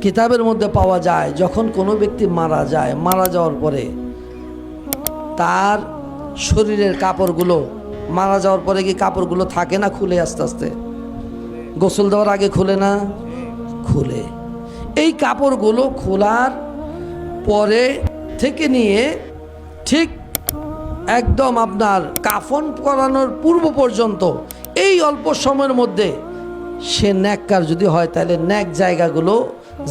কিতাবের মধ্যে পাওয়া যায় যখন কোনো ব্যক্তি মারা যায়, মারা যাওয়ার পরে তার শরীরের কাপড়গুলো, মারা যাওয়ার পরে কি কাপড়গুলো থাকে না খুলে আস্তে আস্তে? গোসল দেওয়ার আগে খুলে না? খুলে। এই কাপড়গুলো খোলার পরে থেকে নিয়ে ঠিক একদম আপনার কাফন করানোর পূর্ব পর্যন্ত এই অল্প সময়ের মধ্যে সে নেককার যদি হয় তাহলে নেক জায়গাগুলো,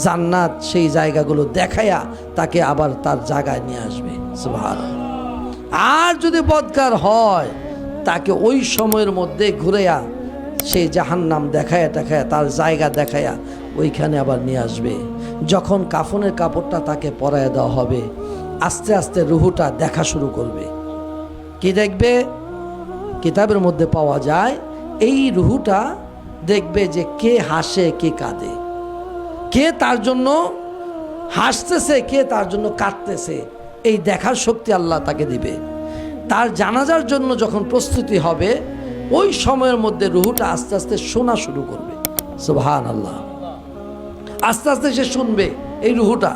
জান্নাত সেই জায়গাগুলো দেখায়া তাকে আবার তার জায়গায় নিয়ে আসবে। সুবহানাল্লাহ। আর যদি বদকার হয় তাকে ওই সময়ের মধ্যে ঘুরেয়া সেই জাহান্নাম দেখায়া তার জায়গা দেখায়া ওইখানে আবার নিয়ে আসবে। যখন কাফনের কাপড়টা তাকে পরায় দেওয়া হবে, আস্তে আস্তে রুহুটা দেখা শুরু করবে। কি দেখবে? কিতাবের মধ্যে পাওয়া যায় এই রুহুটা দেখবে যে কে হাসে কে কাঁদে, কে তার জন্য হাসতেছে কে তার জন্য কাঁদতেছে, এই দেখার শক্তি আল্লাহ তাকে দিবে। তার জানাজার জন্য যখন প্রস্তুতি হবে ওই সময়ের মধ্যে রুহুটা আস্তে আস্তে শোনা শুরু করবে। সুবহানাল্লাহ। আস্তে আস্তে সে শুনবে। এই রুহুটা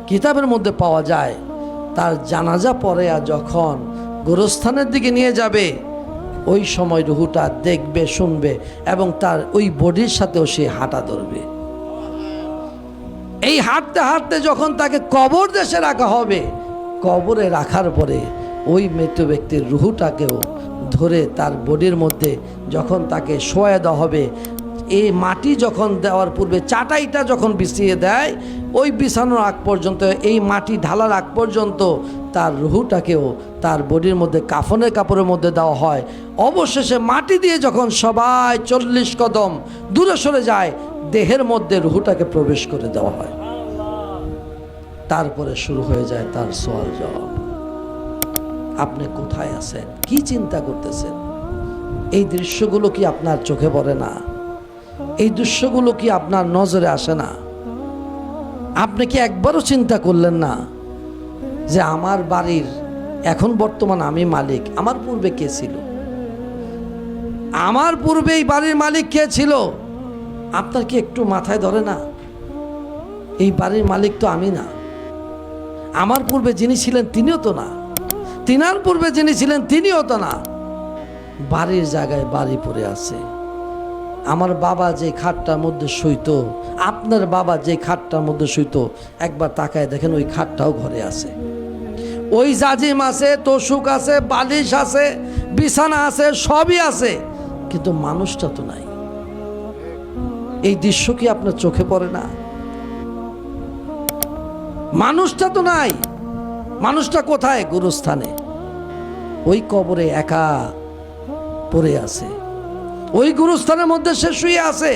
কিতাবের মধ্যে পাওয়া যায় তার জানাজা পড়ে যখন গোরস্থানের দিকে নিয়ে যাবে ওই সময় রুহুটা দেখবে, শুনবে এবং তার ওই বডির সাথেও সে হাঁটা ধরবে। এই হাঁটতে হাঁটতে যখন তাকে কবর দেশে রাখা হবে, কবরে রাখার পরে ওই মৃত ব্যক্তির রুহুটাকেও ধরে তার বডির মধ্যে যখন তাকে শোয়া দেওয়া হবে, এই মাটি যখন দেওয়ার পূর্বে চাটাইটা যখন বিছিয়ে দেয়, ওই বিছানোর আগ পর্যন্ত, এই মাটি ঢালার আগ পর্যন্ত তার রুহুটাকেও তার বডির মধ্যে কাফনের কাপড়ের মধ্যে দেওয়া হয়। অবশেষে মাটি দিয়ে যখন সবাই 40 কদম দূরে সরে যায়, দেহের মধ্যে রুহুটাকে প্রবেশ করে দেওয়া হয়। তারপরে শুরু হয়ে যায় তার সওয়াল জবাব। আপনি কোথায় আছেন? কি চিন্তা করতেছেন? এই দৃশ্যগুলো কি আপনার চোখে পড়ে না? এই দৃশ্যগুলো কি আপনার নজরে আসে না? আপনি কি একবারও চিন্তা করলেন না যে আমার বাড়ির এখন বর্তমান আমি মালিক, আমার পূর্বে কে ছিল? আমার পূর্বে এই বাড়ির মালিক কে ছিল? আপনার কি একটু মাথায় ধরে না? এই বাড়ির মালিক তো আমি না। আমার পূর্বে যিনি ছিলেন তিনিও তো না, তিনার পূর্বে যিনি ছিলেন তিনিও তো না। বাড়ির জায়গায় বাড়ি পড়ে আছে। আমার বাবা যে খাটটার মধ্যে শুইতো, আপনার বাবা যে খাটটার মধ্যে শুইতো, একবার তাকায় দেখেন ওই খাটটাও ঘরে আছে। ওই জাজিম আছে, তোষক আছে, বালিশ আছে, বিছানা আছে, সবই আছে, কিন্তু মানুষটা তো নাই। এই দৃশ্য কি আপনার চোখে পড়ে না? মানুষটা তো নাই। মানুষটা কোথায়? গুরুস্থানে, ওই কবরে একা পড়ে আছে। ওই গুরুস্থানের মধ্যে সে শুয়ে আছে।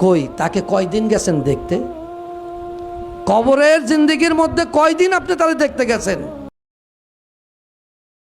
কই তাকে কয়দিন গেছেন দেখতে? কবরের জিন্দেগির মধ্যে কয়দিন আপনি তাকে দেখতে গেছেন?